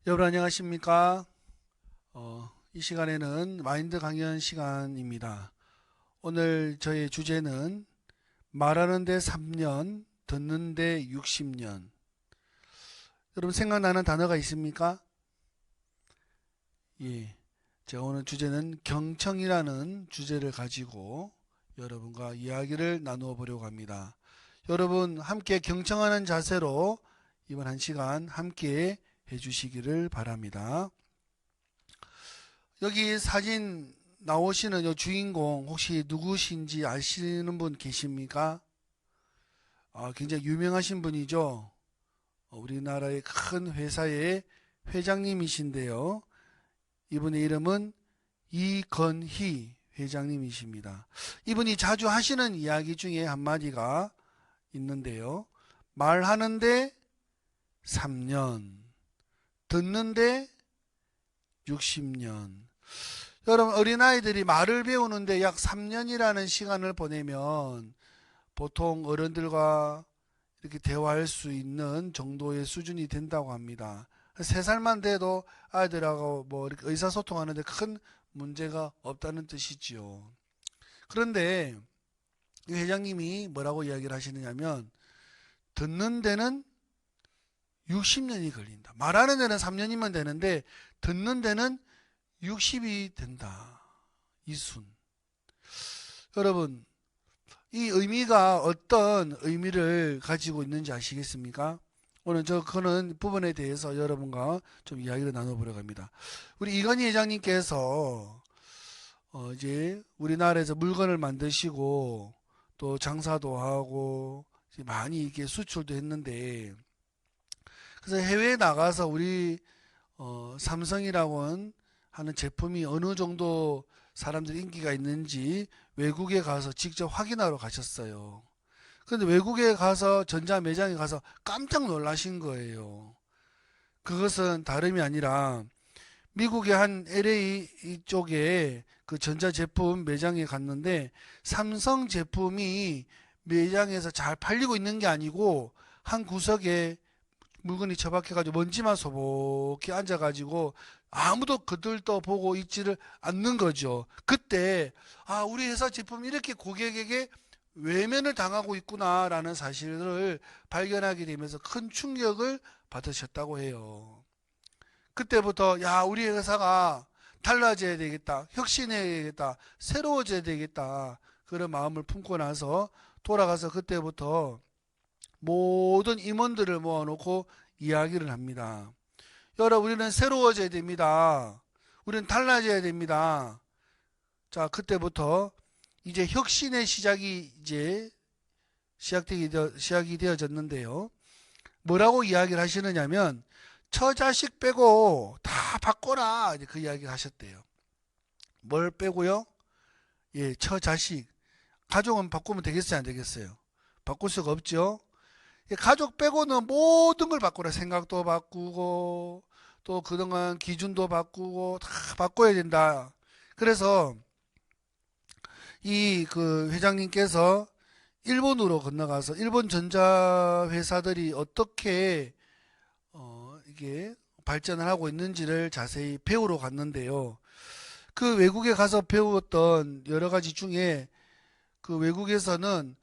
여러분 안녕하십니까? 이 시간에는 마인드 강연 시간입니다. 오늘 저의 주제는 말하는데 3년, 듣는데 60년. 여러분 생각나는 단어가 있습니까? 예. 제가 오늘 주제는 경청이라는 주제를 가지고 여러분과 이야기를 나누어 보려고 합니다. 여러분 함께 경청하는 자세로 이번 한 시간 함께 해주시기를 바랍니다. 여기 사진 나오시는 요 주인공 혹시 누구신지 아시는 분 계십니까? 굉장히 유명하신 분이죠. 우리나라의 큰 회사의 회장님이신데요. 이분의 이름은 이건희 회장님이십니다. 이분이 자주 하시는 이야기 중에 한마디가 있는데요. 말하는데 3년, 듣는데 60년. 여러분 어린아이들이 말을 배우는데 약 3년이라는 시간을 보내면 보통 어른들과 이렇게 대화할 수 있는 정도의 수준이 된다고 합니다. 3살만 돼도 아이들하고 뭐 이렇게 의사소통하는데 큰 문제가 없다는 뜻이지요. 그런데 이 회장님이 뭐라고 이야기를 하시느냐면 듣는 데는 60년이 걸린다. 말하는 데는 3년이면 되는데 듣는 데는 60이 된다. 이순. 여러분, 이 의미가 어떤 의미를 가지고 있는지 아시겠습니까? 오늘 그는 부분에 대해서 여러분과 좀 이야기를 나눠보려고 합니다. 우리 이건희 회장님께서 이제 우리나라에서 물건을 만드시고 또 장사도 하고 많이 이렇게 수출도 했는데 그래서 해외에 나가서 우리 삼성이라고 하는 제품이 어느 정도 사람들 인기가 있는지 외국에 가서 직접 확인하러 가셨어요. 그런데 외국에 가서 전자 매장에 가서 깜짝 놀라신 거예요. 그것은 다름이 아니라 미국의 한 LA 이쪽에 그 전자제품 매장에 갔는데 삼성 제품이 매장에서 잘 팔리고 있는 게 아니고 한 구석에 물건이 처박혀가지고 먼지만 소복히 앉아가지고 아무도 그들도 보고 있지를 않는 거죠. 그때 우리 회사 제품이 이렇게 고객에게 외면을 당하고 있구나라는 사실을 발견하게 되면서 큰 충격을 받으셨다고 해요. 그때부터 야 우리 회사가 달라져야 되겠다, 혁신해야 되겠다, 새로워져야 되겠다 그런 마음을 품고 나서 돌아가서 그때부터 모든 임원들을 모아놓고 이야기를 합니다. 여러분, 우리는 새로워져야 됩니다. 우리는 달라져야 됩니다. 자, 그때부터 이제 혁신의 시작이 이제 시작이 되어졌는데요. 뭐라고 이야기를 하시느냐면, 처자식 빼고 다 바꿔라. 이제 그 이야기를 하셨대요. 뭘 빼고요? 예, 처자식. 가족은 바꾸면 되겠어요, 안 되겠어요? 바꿀 수가 없죠. 가족 빼고는 모든 걸 바꾸라. 생각도 바꾸고 또 그동안 기준도 바꾸고 다 바꿔야 된다. 그래서 이 그 회장님께서 일본으로 건너가서 일본 전자 회사들이 어떻게 이게 발전을 하고 있는지를 자세히 배우러 갔는데요. 그 외국에 가서 배웠던 여러 가지 중에 그 외국에서는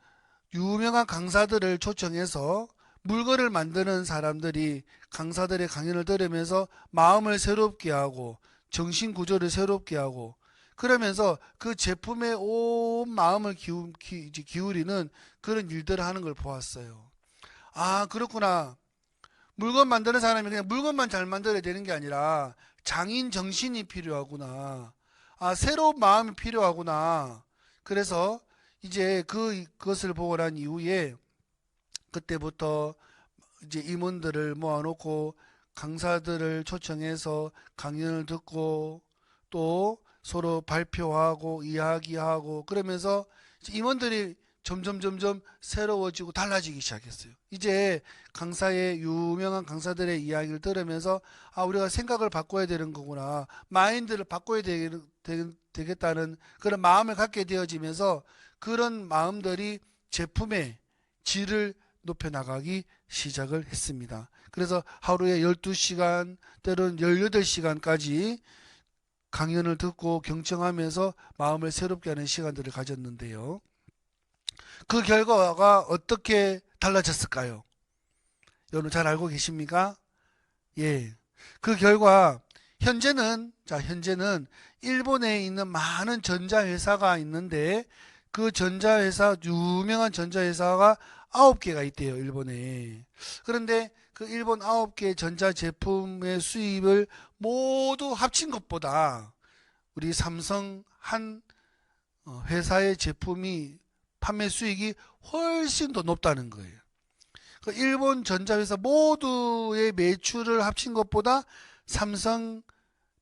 유명한 강사들을 초청해서 물건을 만드는 사람들이 강사들의 강연을 들으면서 마음을 새롭게 하고 정신 구조를 새롭게 하고 그러면서 그 제품에 온 마음을 기울이는 그런 일들을 하는 걸 보았어요. 그렇구나. 물건 만드는 사람이 그냥 물건만 잘 만들어야 되는 게 아니라 장인 정신이 필요하구나. 새로운 마음이 필요하구나. 그래서 이제 그것을 보고 난 이후에 그때부터 이제 임원들을 모아놓고 강사들을 초청해서 강연을 듣고 또 서로 발표하고 이야기하고 그러면서 임원들이 점점 새로워지고 달라지기 시작했어요. 이제 유명한 강사들의 이야기를 들으면서 우리가 생각을 바꿔야 되는 거구나. 마인드를 바꿔야 되겠다는 그런 마음을 갖게 되어지면서 그런 마음들이 제품의 질을 높여나가기 시작을 했습니다. 그래서 하루에 12시간 때로는 18시간까지 강연을 듣고 경청하면서 마음을 새롭게 하는 시간들을 가졌는데요. 그 결과가 어떻게 달라졌을까요? 여러분 잘 알고 계십니까? 예. 그 결과 현재는 일본에 있는 많은 전자회사가 있는데 그 유명한 전자회사가 9개가 있대요, 일본에. 그런데 그 일본 9개 전자제품의 수입을 모두 합친 것보다 우리 삼성 한 회사의 제품이 판매 수익이 훨씬 더 높다는 거예요. 그 일본 전자회사 모두의 매출을 합친 것보다 삼성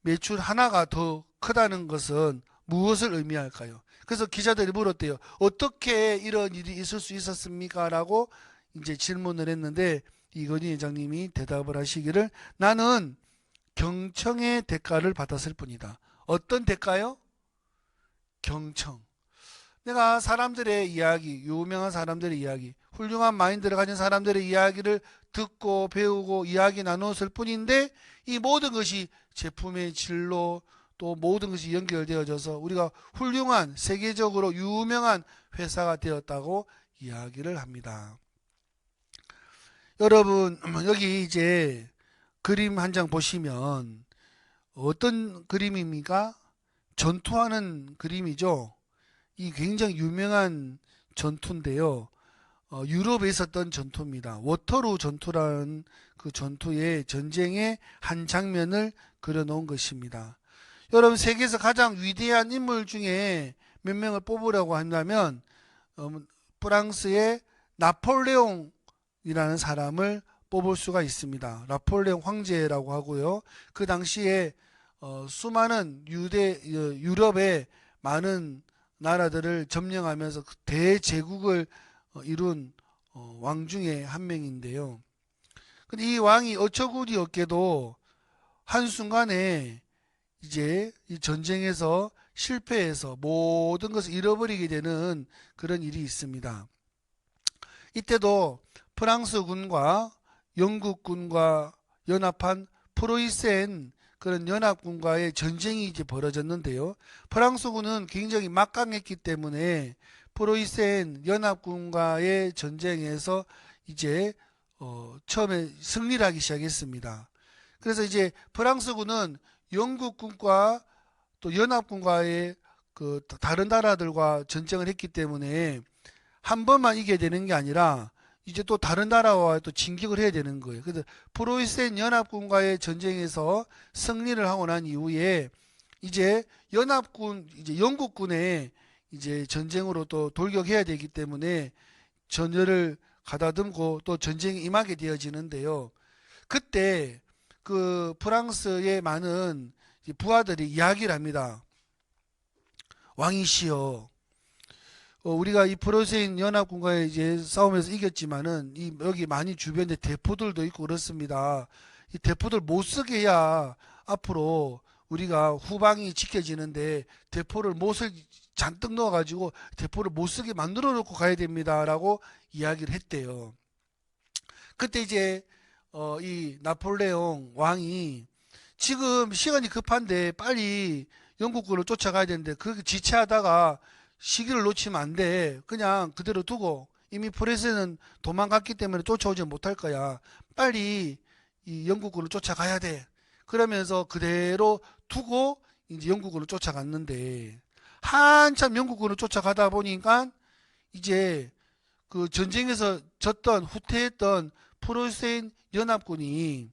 매출 하나가 더 크다는 것은 무엇을 의미할까요? 그래서 기자들이 물었대요. 어떻게 이런 일이 있을 수 있었습니까? 라고 이제 질문을 했는데 이건희 회장님이 대답을 하시기를 나는 경청의 대가를 받았을 뿐이다. 어떤 대가요? 경청. 내가 사람들의 이야기, 유명한 사람들의 이야기, 훌륭한 마인드를 가진 사람들의 이야기를 듣고 배우고 이야기 나누었을 뿐인데 이 모든 것이 제품의 질로 또 모든 것이 연결되어져서 우리가 훌륭한 세계적으로 유명한 회사가 되었다고 이야기를 합니다. 여러분 여기 이제 그림 한 장 보시면 어떤 그림입니까? 전투하는 그림이죠. 이 굉장히 유명한 전투인데요. 유럽에 있었던 전투입니다. 워터루 전투라는 그 전쟁의 한 장면을 그려놓은 것입니다. 여러분 세계에서 가장 위대한 인물 중에 몇 명을 뽑으라고 한다면 프랑스의 나폴레옹이라는 사람을 뽑을 수가 있습니다. 나폴레옹 황제라고 하고요. 그 당시에 수많은 유럽의 많은 나라들을 점령하면서 대제국을 이룬 왕 중에 한 명인데요. 근데 이 왕이 어처구니 없게도 한순간에 이제 이 전쟁에서 실패해서 모든 것을 잃어버리게 되는 그런 일이 있습니다. 이때도 프랑스군과 영국군과 연합한 프로이센 그런 연합군과의 전쟁이 이제 벌어졌는데요. 프랑스군은 굉장히 막강했기 때문에 프로이센 연합군과의 전쟁에서 이제 처음에 승리를 하기 시작했습니다. 그래서 이제 프랑스군은 영국군과 또 연합군과의 그 다른 나라들과 전쟁을 했기 때문에 한 번만 이겨야 되는 게 아니라 이제 또 다른 나라와 또 진격을 해야 되는 거예요. 그래서 프로이센 연합군과의 전쟁에서 승리를 하고 난 이후에 이제 이제 영국군의 이제 전쟁으로 또 돌격해야 되기 때문에 전열을 가다듬고 또 전쟁에 임하게 되어지는데요. 그때 그 프랑스의 많은 부하들이 이야기를 합니다. 왕이시여, 우리가 이 프로이센 연합군과의 이제 싸움에서 이겼지만은 여기 많이 주변에 대포들도 있고 그렇습니다. 이 대포들 못 쓰게 해야 앞으로 우리가 후방이 지켜지는데 대포를 못을 잔뜩 넣어가지고 대포를 못 쓰게 만들어 놓고 가야 됩니다라고 이야기를 했대요. 그때 이제 이 나폴레옹 왕이 지금 시간이 급한데 빨리 영국군을 쫓아가야 되는데 그렇게 지체하다가 시기를 놓치면 안 돼. 그냥 그대로 두고 이미 프레스는 도망갔기 때문에 쫓아오지 못할 거야. 빨리 이 영국군을 쫓아가야 돼. 그러면서 그대로 두고 이제 영국군을 쫓아갔는데 한참 영국군을 쫓아가다 보니까 이제 그 전쟁에서 후퇴했던 프로이센 연합군이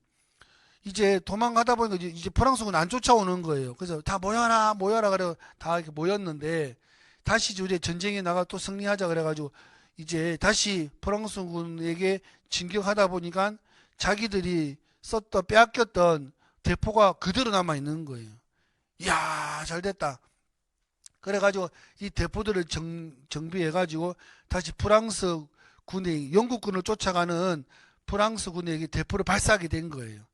이제 도망가다 보니까 이제 프랑스군 안 쫓아오는 거예요. 그래서 다 모여라 모여라 그래 다 이렇게 모였는데 다시 우리 전쟁에 나가 또 승리하자 그래가지고 이제 다시 프랑스군에게 진격하다 보니까 자기들이 빼앗겼던 대포가 그대로 남아 있는 거예요. 이야 잘 됐다. 그래가지고 이 대포들을 정비해가지고 다시 영국군을 쫓아가는 프랑스군에게 대포를 발사하게 된 거예요.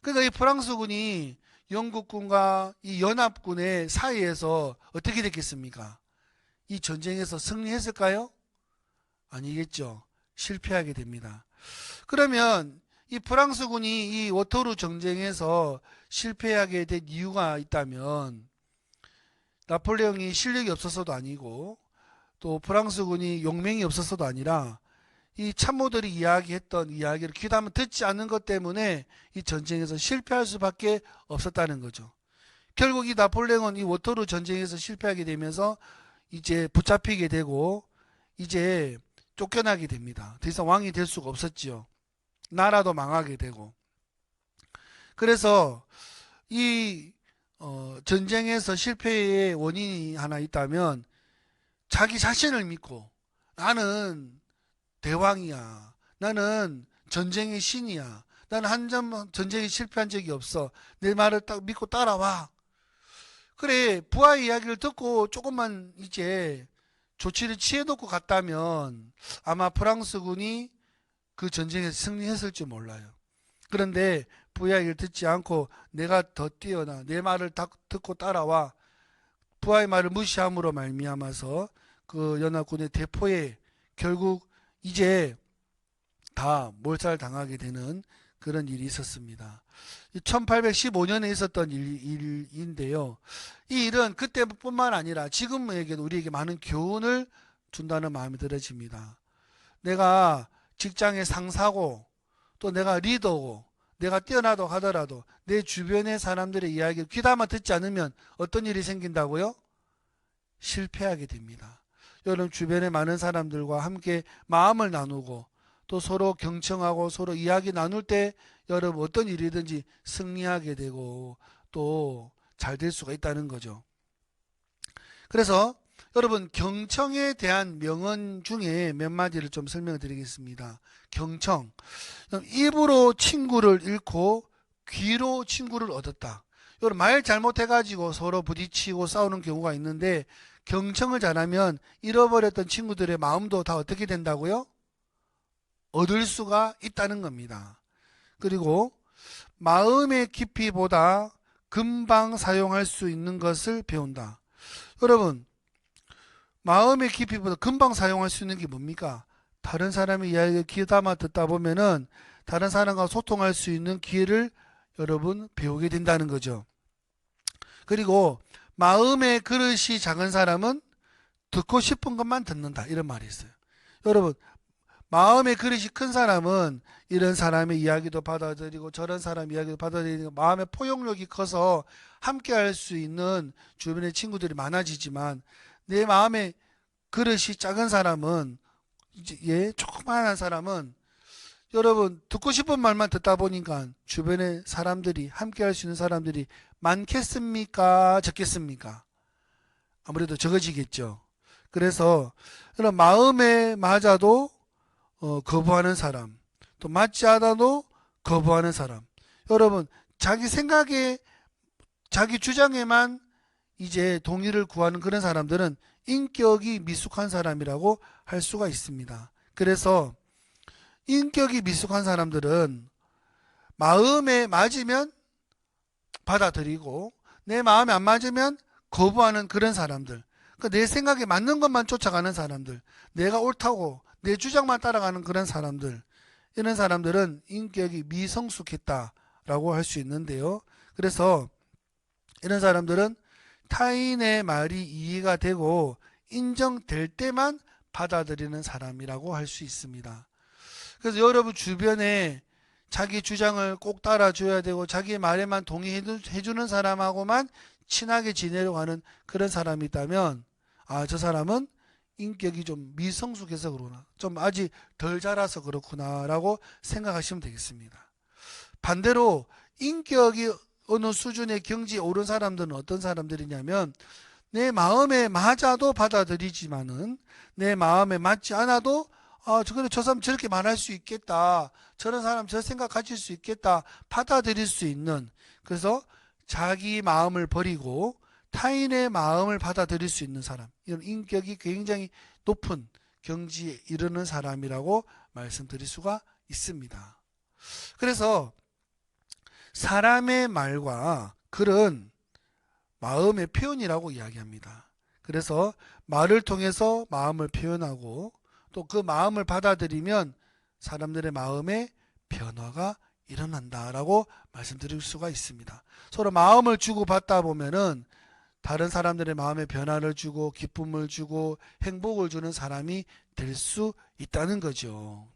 그러니까 이 프랑스군이 영국군과 이 연합군의 사이에서 어떻게 됐겠습니까? 이 전쟁에서 승리했을까요? 아니겠죠. 실패하게 됩니다. 그러면 이 프랑스군이 이 워터루 전쟁에서 실패하게 된 이유가 있다면 나폴레옹이 실력이 없어서도 아니고 또 프랑스군이 용맹이 없어서도 아니라 이 참모들이 이야기했던 이야기를 귀담아 듣지 않는 것 때문에 이 전쟁에서 실패할 수밖에 없었다는 거죠. 결국 이 나폴레옹은 이 워터루 전쟁에서 실패하게 되면서 이제 붙잡히게 되고 이제 쫓겨나게 됩니다. 더 이상 왕이 될 수가 없었지요. 나라도 망하게 되고. 그래서 이 전쟁에서 실패의 원인이 하나 있다면 자기 자신을 믿고 나는 대왕이야. 나는 전쟁의 신이야. 나는 한 점 전쟁에 실패한 적이 없어. 내 말을 딱 믿고 따라와. 그래, 부하의 이야기를 듣고 조금만 이제 조치를 취해놓고 갔다면 아마 프랑스군이 그 전쟁에서 승리했을지 몰라요. 그런데 부하의 이야기를 듣지 않고 내가 더 뛰어나 내 말을 듣고 따라와 부하의 말을 무시함으로 말미암아서 그 연합군의 대포에 결국 이제 다 몰살당하게 되는 그런 일이 있었습니다. 1815년에 있었던 일인데요. 이 일은 그때뿐만 아니라 지금에게도 우리에게 많은 교훈을 준다는 마음이 들어집니다. 내가 직장의 상사고 또 내가 리더고 내가 뛰어나도 하더라도 내 주변의 사람들의 이야기를 귀담아 듣지 않으면 어떤 일이 생긴다고요? 실패하게 됩니다. 여러분 주변의 많은 사람들과 함께 마음을 나누고 또 서로 경청하고 서로 이야기 나눌 때 여러분 어떤 일이든지 승리하게 되고 또 잘 될 수가 있다는 거죠. 그래서 여러분 경청에 대한 명언 중에 몇 마디를 좀 설명을 드리겠습니다. 경청. 입으로 친구를 잃고 귀로 친구를 얻었다. 여러분 말 잘못해가지고 서로 부딪히고 싸우는 경우가 있는데 경청을 잘하면 잃어버렸던 친구들의 마음도 다 어떻게 된다고요? 얻을 수가 있다는 겁니다. 그리고 마음의 깊이보다 금방 사용할 수 있는 것을 배운다. 여러분 마음의 깊이보다 금방 사용할 수 있는 게 뭡니까? 다른 사람의 이야기를 귀담아 듣다 보면은 다른 사람과 소통할 수 있는 기회를 여러분 배우게 된다는 거죠. 그리고 마음의 그릇이 작은 사람은 듣고 싶은 것만 듣는다. 이런 말이 있어요. 여러분 마음의 그릇이 큰 사람은 이런 사람의 이야기도 받아들이고 저런 사람 이야기도 받아들이고 마음의 포용력이 커서 함께 할 수 있는 주변의 친구들이 많아지지만 내 마음의 그릇이 작은 사람은 조그마한 사람은 여러분 듣고 싶은 말만 듣다 보니까 주변의 사람들이 함께 할 수 있는 사람들이 많겠습니까? 적겠습니까? 아무래도 적어지겠죠. 그래서 여러분 마음에 맞아도 거부하는 사람, 또 맞지 않아도 거부하는 사람. 여러분 자기 생각에 자기 주장에만 이제 동의를 구하는 그런 사람들은 인격이 미숙한 사람이라고 할 수가 있습니다. 그래서 인격이 미숙한 사람들은 마음에 맞으면 받아들이고 내 마음에 안 맞으면 거부하는 그런 사람들. 그러니까 내 생각에 맞는 것만 쫓아가는 사람들, 내가 옳다고 내 주장만 따라가는 그런 사람들, 이런 사람들은 인격이 미성숙했다라고 할 수 있는데요. 그래서 이런 사람들은 타인의 말이 이해가 되고 인정될 때만 받아들이는 사람이라고 할 수 있습니다. 그래서 여러분 주변에 자기 주장을 꼭 따라줘야 되고 자기 말에만 동의해주는 사람하고만 친하게 지내려고 하는 그런 사람이 있다면 저 사람은 인격이 좀 미성숙해서 그러나 좀 아직 덜 자라서 그렇구나 라고 생각하시면 되겠습니다. 반대로 인격이 어느 수준의 경지에 오른 사람들은 어떤 사람들이냐면 내 마음에 맞아도 받아들이지만은 내 마음에 맞지 않아도 저 사람 저렇게 말할 수 있겠다, 저런 사람 저 생각 가질 수 있겠다 받아들일 수 있는, 그래서 자기 마음을 버리고 타인의 마음을 받아들일 수 있는 사람, 이런 인격이 굉장히 높은 경지에 이르는 사람이라고 말씀드릴 수가 있습니다. 그래서 사람의 말과 글은 마음의 표현이라고 이야기합니다. 그래서 말을 통해서 마음을 표현하고 또 그 마음을 받아들이면 사람들의 마음에 변화가 일어난다라고 말씀드릴 수가 있습니다. 서로 마음을 주고받다 보면은 다른 사람들의 마음에 변화를 주고 기쁨을 주고 행복을 주는 사람이 될 수 있다는 거죠.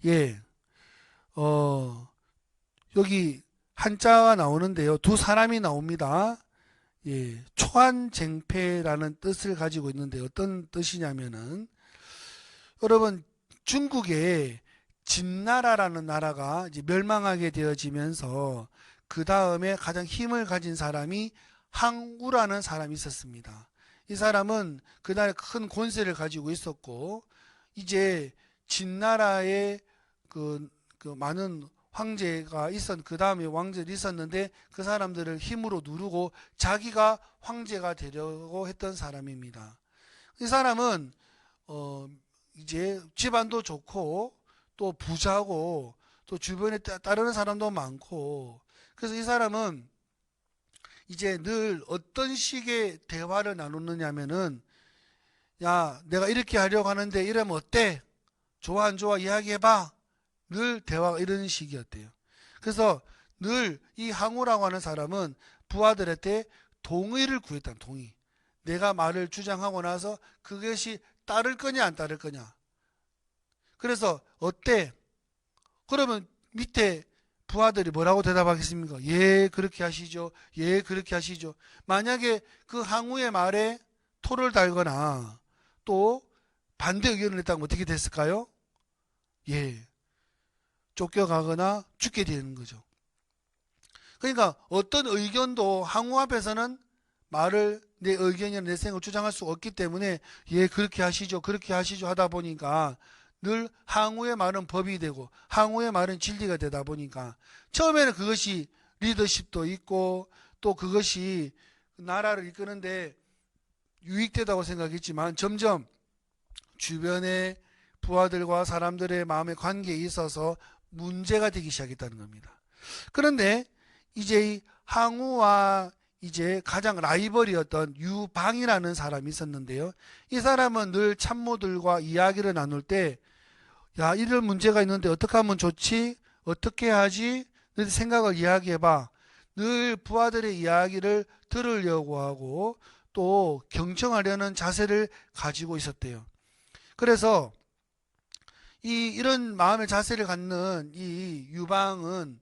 예, 여기 한자가 나오는데요. 두 사람이 나옵니다. 예, 초한쟁패라는 뜻을 가지고 있는데 어떤 뜻이냐면은 여러분 중국에 진나라라는 나라가 이제 멸망하게 되어지면서 그 다음에 가장 힘을 가진 사람이 항우라는 사람이 있었습니다. 이 사람은 그날 큰 권세를 가지고 있었고 이제 진나라에 그 많은 황제가 그 다음에 왕제들이 있었는데 그 사람들을 힘으로 누르고 자기가 황제가 되려고 했던 사람입니다. 이 사람은 이제 집안도 좋고 또 부자고 또 주변에 따르는 사람도 많고 그래서 이 사람은 이제 늘 어떤 식의 대화를 나누느냐면은 야 내가 이렇게 하려고 하는데 이러면 어때? 좋아 안 좋아 이야기해봐. 늘 대화가 이런 식이었대요. 그래서 늘 이 항우라고 하는 사람은 부하들한테 동의를 구했다는 동의. 내가 말을 주장하고 나서 그것이 따를 거냐 안 따를 거냐. 그래서 어때? 그러면 밑에 부하들이 뭐라고 대답하겠습니까? 예, 그렇게 하시죠. 예, 그렇게 하시죠. 만약에 그 항우의 말에 토를 달거나 또 반대 의견을 냈다면 어떻게 됐을까요? 예, 쫓겨가거나 죽게 되는 거죠. 그러니까 어떤 의견도 항우 앞에서는 말을 내 의견이나 내 생각을 주장할 수 없기 때문에 예, 그렇게 하시죠. 그렇게 하시죠 하다 보니까 늘 항우의 말은 법이 되고 항우의 말은 진리가 되다 보니까 처음에는 그것이 리더십도 있고 또 그것이 나라를 이끄는데 유익되다고 생각했지만 점점 주변의 부하들과 사람들의 마음의 관계에 있어서 문제가 되기 시작했다는 겁니다. 그런데 이제 이 항우와 이제 가장 라이벌이었던 유방이라는 사람이 있었는데요. 이 사람은 늘 참모들과 이야기를 나눌 때 야, 이런 문제가 있는데 어떻게 하면 좋지? 어떻게 하지? 늘 생각을 이야기해봐. 늘 부하들의 이야기를 들으려고 하고 또 경청하려는 자세를 가지고 있었대요. 그래서 이런 마음의 자세를 갖는 이 유방은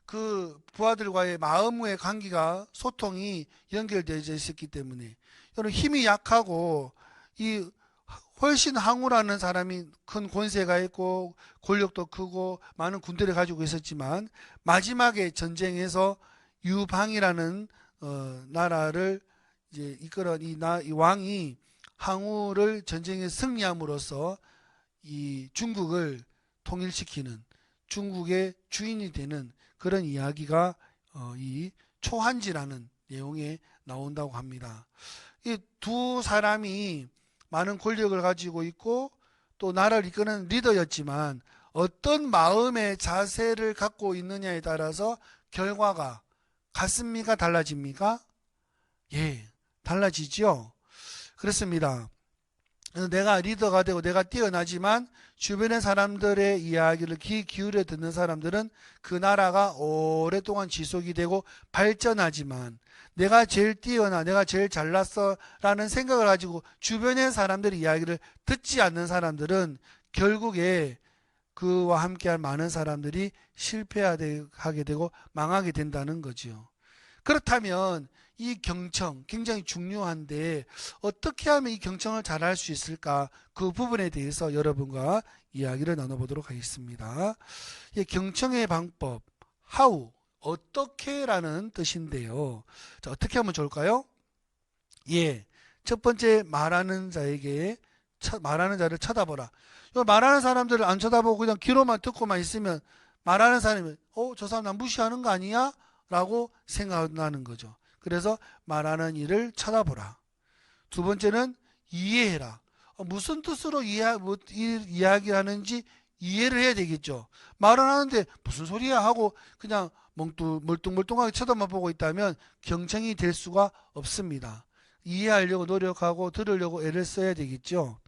그 부하들과의 마음의 관계가 소통이 연결되어 있었기 때문에 여러분 힘이 약하고 이 훨씬 항우라는 사람이 큰 권세가 있고 권력도 크고 많은 군대를 가지고 있었지만 마지막에 전쟁에서 유방이라는 나라를 이제 이끌어온 이 왕이 항우를 전쟁에 승리함으로써 이 중국을 통일시키는 중국의 주인이 되는 그런 이야기가 이 초한지라는 내용에 나온다고 합니다. 이 두 사람이 많은 권력을 가지고 있고 또 나라를 이끄는 리더였지만 어떤 마음의 자세를 갖고 있느냐에 따라서 결과가 같습니까? 달라집니까? 예, 달라지죠. 그렇습니다. 내가 리더가 되고 내가 뛰어나지만 주변의 사람들의 이야기를 귀 기울여 듣는 사람들은 그 나라가 오랫동안 지속이 되고 발전하지만 내가 제일 뛰어나 내가 제일 잘났어 라는 생각을 가지고 주변의 사람들의 이야기를 듣지 않는 사람들은 결국에 그와 함께할 많은 사람들이 실패하게 되고 망하게 된다는 거죠. 그렇다면 이 경청 굉장히 중요한데 어떻게 하면 이 경청을 잘할 수 있을까? 그 부분에 대해서 여러분과 이야기를 나눠보도록 하겠습니다. 경청의 방법, how, 어떻게라는 뜻인데요. 자, 어떻게 하면 좋을까요? 예, 첫 번째 말하는 자에게 말하는 자를 쳐다보라. 말하는 사람들을 안 쳐다보고 그냥 귀로만 듣고만 있으면 말하는 사람이 저 사람 나 무시하는 거 아니야? 라고 생각나는 거죠. 그래서 말하는 이를 쳐다보라. 두 번째는 이해해라. 무슨 뜻으로 이야기하는지 이해를 해야 되겠죠. 말은 하는데 무슨 소리야 하고 그냥 멀뚱멀뚱하게 쳐다만 보고 있다면 경청이 될 수가 없습니다. 이해하려고 노력하고 들으려고 애를 써야 되겠죠.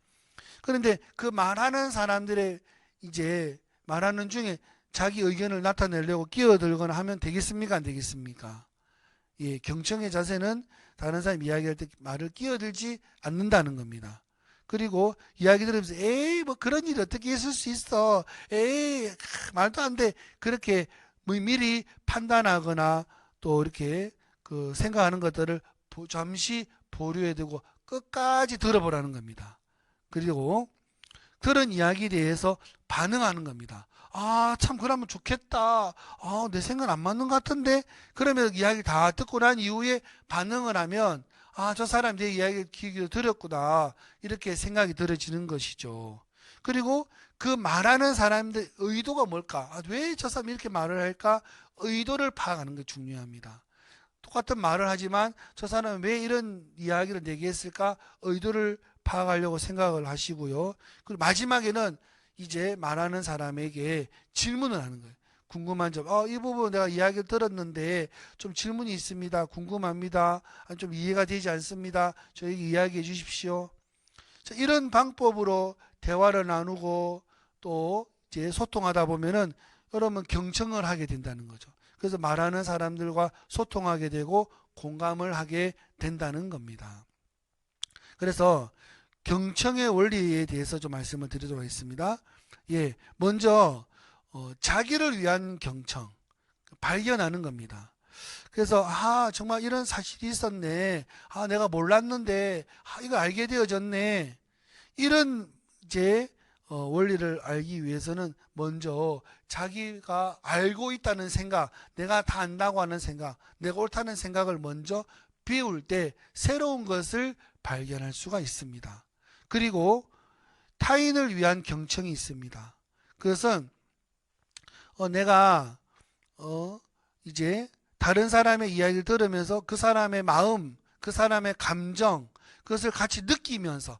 그런데 그 말하는 사람들의 이제 말하는 중에 자기 의견을 나타내려고 끼어들거나 하면 되겠습니까? 안 되겠습니까? 예, 경청의 자세는 다른 사람 이야기할 때 말을 끼어들지 않는다는 겁니다. 그리고 이야기 들으면서 에이 뭐 그런 일이 어떻게 있을 수 있어, 에이 말도 안 돼, 그렇게 뭐 미리 판단하거나 또 이렇게 그 생각하는 것들을 잠시 보류해 두고 끝까지 들어보라는 겁니다. 그리고 들은 이야기에 대해서 반응하는 겁니다. 아, 참, 그러면 좋겠다. 아, 내 생각 안 맞는 것 같은데? 그러면 이야기 다 듣고 난 이후에 반응을 하면, 아, 저 사람 내 이야기를 귀로 들었구나. 이렇게 생각이 들어지는 것이죠. 그리고 그 말하는 사람들 의도가 뭘까? 아, 왜 저 사람이 이렇게 말을 할까? 의도를 파악하는 게 중요합니다. 똑같은 말을 하지만 저 사람은 왜 이런 이야기를 내게 했을까? 의도를 파악하려고 생각을 하시고요. 그리고 마지막에는 이제 말하는 사람에게 질문을 하는 거예요. 궁금한 점, 이 부분 내가 이야기를 들었는데 좀 질문이 있습니다. 궁금합니다. 아니, 좀 이해가 되지 않습니다. 저에게 이야기해 주십시오. 자, 이런 방법으로 대화를 나누고 또 이제 소통하다 보면은 여러분 경청을 하게 된다는 거죠. 그래서 말하는 사람들과 소통하게 되고 공감을 하게 된다는 겁니다. 그래서 경청의 원리에 대해서 좀 말씀을 드리도록 하겠습니다. 예, 먼저 자기를 위한 경청, 발견하는 겁니다. 그래서 정말 이런 사실이 있었네. 내가 몰랐는데 이거 알게 되어졌네. 이런 이제 원리를 알기 위해서는 먼저 자기가 알고 있다는 생각, 내가 다 안다고 하는 생각, 내가 옳다는 생각을 먼저 비울 때 새로운 것을 발견할 수가 있습니다. 그리고 타인을 위한 경청이 있습니다. 그것은 내가 이제 다른 사람의 이야기를 들으면서 그 사람의 마음, 그 사람의 감정, 그것을 같이 느끼면서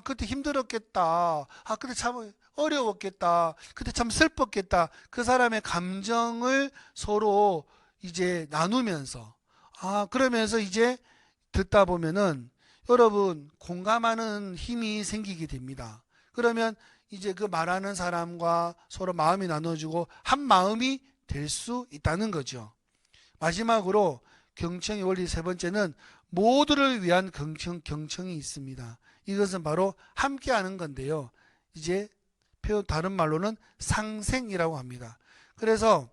그때 힘들었겠다, 그때 참 어려웠겠다, 그때 참 슬펐겠다, 그 사람의 감정을 서로 이제 나누면서 그러면서 이제 듣다 보면은 여러분 공감하는 힘이 생기게 됩니다. 그러면 이제 그 말하는 사람과 서로 마음이 나눠주고 한 마음이 될 수 있다는 거죠. 마지막으로 경청의 원리 세 번째는 모두를 위한 경청이 있습니다. 이것은 바로 함께하는 건데요. 이제 표현 다른 말로는 상생이라고 합니다. 그래서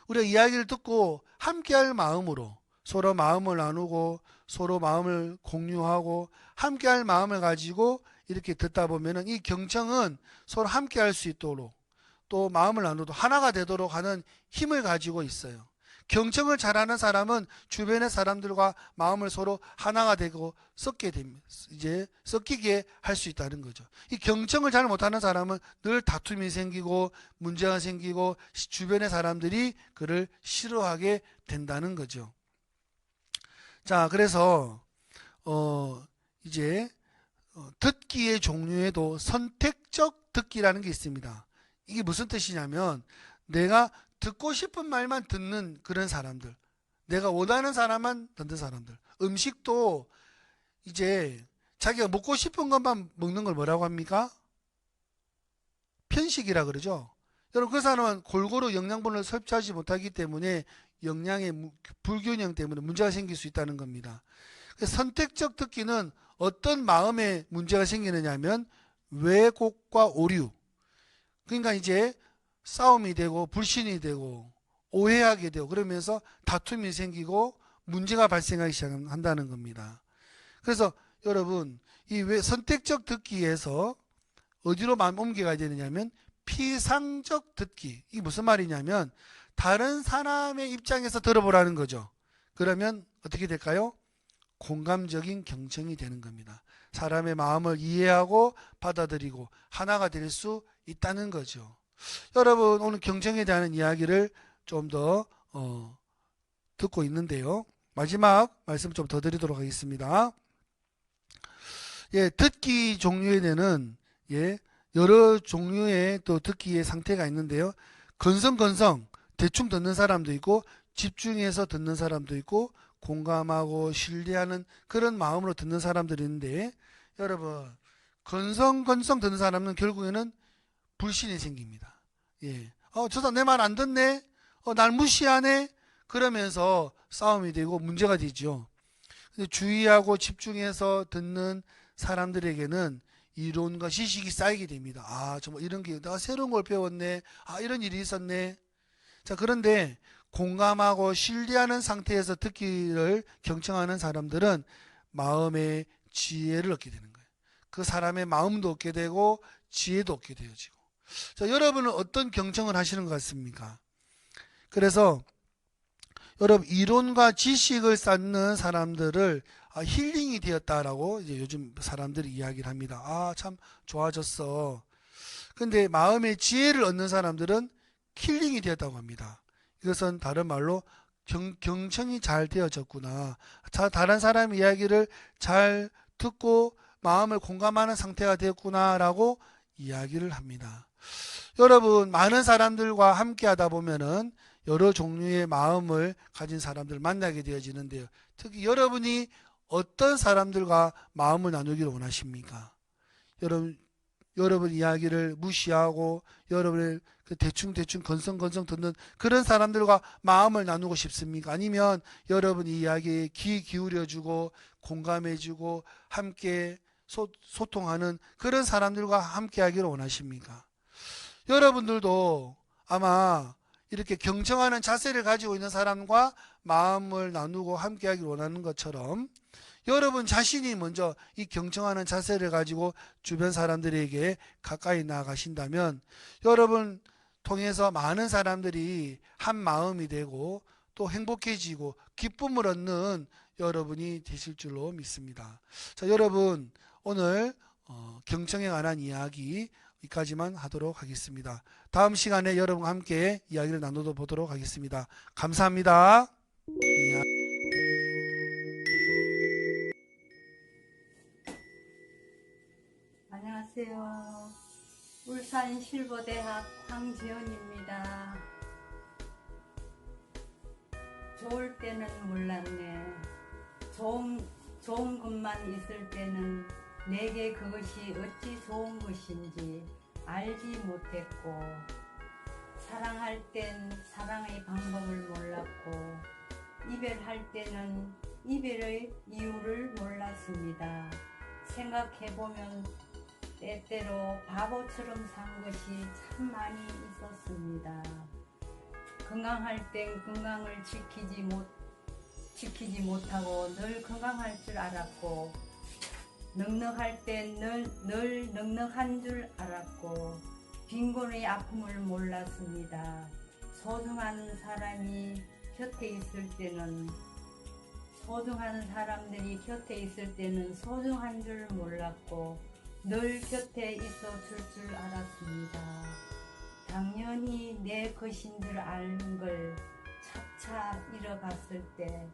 우리가 이야기를 듣고 함께할 마음으로 서로 마음을 나누고 서로 마음을 공유하고 함께할 마음을 가지고 이렇게 듣다 보면은 이 경청은 서로 함께할 수 있도록 또 마음을 나누도록 하나가 되도록 하는 힘을 가지고 있어요. 경청을 잘하는 사람은 주변의 사람들과 마음을 서로 하나가 되고 섞게 됩니다. 이제 섞이게 할 수 있다는 거죠. 이 경청을 잘 못하는 사람은 늘 다툼이 생기고 문제가 생기고 주변의 사람들이 그를 싫어하게 된다는 거죠. 자, 그래서 이제 듣기의 종류에도 선택적 듣기라는 게 있습니다. 이게 무슨 뜻이냐면 내가 듣고 싶은 말만 듣는 그런 사람들, 내가 원하는 사람만 듣는 사람들. 음식도 이제 자기가 먹고 싶은 것만 먹는 걸 뭐라고 합니까? 편식이라 그러죠. 여러분, 그 사람은 골고루 영양분을 섭취하지 못하기 때문에 영양의 불균형 때문에 문제가 생길 수 있다는 겁니다. 선택적 듣기는 어떤 마음에 문제가 생기느냐 하면 왜곡과 오류, 그러니까 이제 싸움이 되고 불신이 되고 오해하게 되고 그러면서 다툼이 생기고 문제가 발생하기 시작한다는 겁니다. 그래서 여러분, 이 선택적 듣기에서 어디로 마음 옮겨가야 되느냐면 피상적 듣기. 이게 무슨 말이냐면 다른 사람의 입장에서 들어보라는 거죠. 그러면 어떻게 될까요? 공감적인 경청이 되는 겁니다. 사람의 마음을 이해하고 받아들이고 하나가 될 수 있다는 거죠. 여러분, 오늘 경청에 대한 이야기를 좀 더 듣고 있는데요. 마지막 말씀 좀 더 드리도록 하겠습니다. 예, 듣기 종류에 대한 여러 종류의 또 듣기의 상태가 있는데요. 건성건성 대충 듣는 사람도 있고 집중해서 듣는 사람도 있고 공감하고 신뢰하는 그런 마음으로 듣는 사람들이 있는데 여러분, 건성건성 듣는 사람은 결국에는 불신이 생깁니다. 예. 저 사람 내 말 안 듣네? 날 무시하네? 그러면서 싸움이 되고 문제가 되죠. 근데 주의하고 집중해서 듣는 사람들에게는 이론과 지식이 쌓이게 됩니다. 정말 이런 게 내가 새로운 걸 배웠네. 이런 일이 있었네. 자, 그런데 공감하고 신뢰하는 상태에서 듣기를 경청하는 사람들은 마음의 지혜를 얻게 되는 거예요. 그 사람의 마음도 얻게 되고 지혜도 얻게 되어지고. 자, 여러분은 어떤 경청을 하시는 것 같습니까? 그래서 여러분 이론과 지식을 쌓는 사람들을 힐링이 되었다라고 이제 요즘 사람들이 이야기를 합니다. 참 좋아졌어. 근데 마음의 지혜를 얻는 사람들은 킬링이 되었다고 합니다. 이것은 다른 말로 경청이 잘 되어졌구나. 다른 사람의 이야기를 잘 듣고 마음을 공감하는 상태가 되었구나라고 이야기를 합니다. 여러분 많은 사람들과 함께 하다 보면은 여러 종류의 마음을 가진 사람들을 만나게 되어지는데요. 특히 여러분이 어떤 사람들과 마음을 나누기를 원하십니까? 여러분 이야기를 무시하고 여러분의 대충 건성건성 듣는 그런 사람들과 마음을 나누고 싶습니까? 아니면 여러분 이야기에 귀 기울여주고 공감해주고 함께 소통하는 그런 사람들과 함께 하기를 원하십니까? 여러분들도 아마 이렇게 경청하는 자세를 가지고 있는 사람과 마음을 나누고 함께 하기를 원하는 것처럼 여러분 자신이 먼저 이 경청하는 자세를 가지고 주변 사람들에게 가까이 나아가신다면 여러분 통해서 많은 사람들이 한 마음이 되고 또 행복해지고 기쁨을 얻는 여러분이 되실 줄로 믿습니다. 자, 여러분 오늘 경청에 관한 이야기 여기까지만 하도록 하겠습니다. 다음 시간에 여러분과 함께 이야기를 나누어 보도록 하겠습니다. 감사합니다. 안녕하세요. 울산 실버대학 황지연입니다. 좋을 때는 몰랐네. 좋은 것만 있을 때는 내게 그것이 어찌 좋은 것인지 알지 못했고, 사랑할 땐 사랑의 방법을 몰랐고, 이별할 때는 이별의 이유를 몰랐습니다. 생각해보면 때때로 바보처럼 산 것이 참 많이 있었습니다. 건강할 땐 건강을 지키지 못하고 늘 건강할 줄 알았고, 넉넉할 땐 늘 넉넉한 줄 알았고, 빈곤의 아픔을 몰랐습니다. 소중한 사람이 곁에 있을 때는 소중한 사람들이 곁에 있을 때는 소중한 줄 몰랐고, 늘 곁에 있어 줄 알았습니다. 당연히 내 것인 줄 아는 걸 차차 잃어갔을 때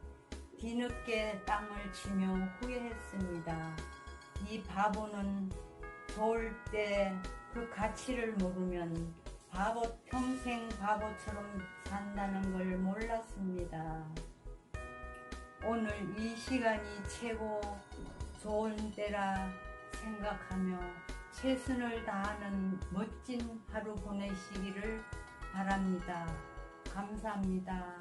뒤늦게 땅을 치며 후회했습니다. 이 바보는 좋을 때 그 가치를 모르면 평생 바보처럼 산다는 걸 몰랐습니다. 오늘 이 시간이 최고 좋은 때라 생각하며 최선을 다하는 멋진 하루 보내시기를 바랍니다. 감사합니다.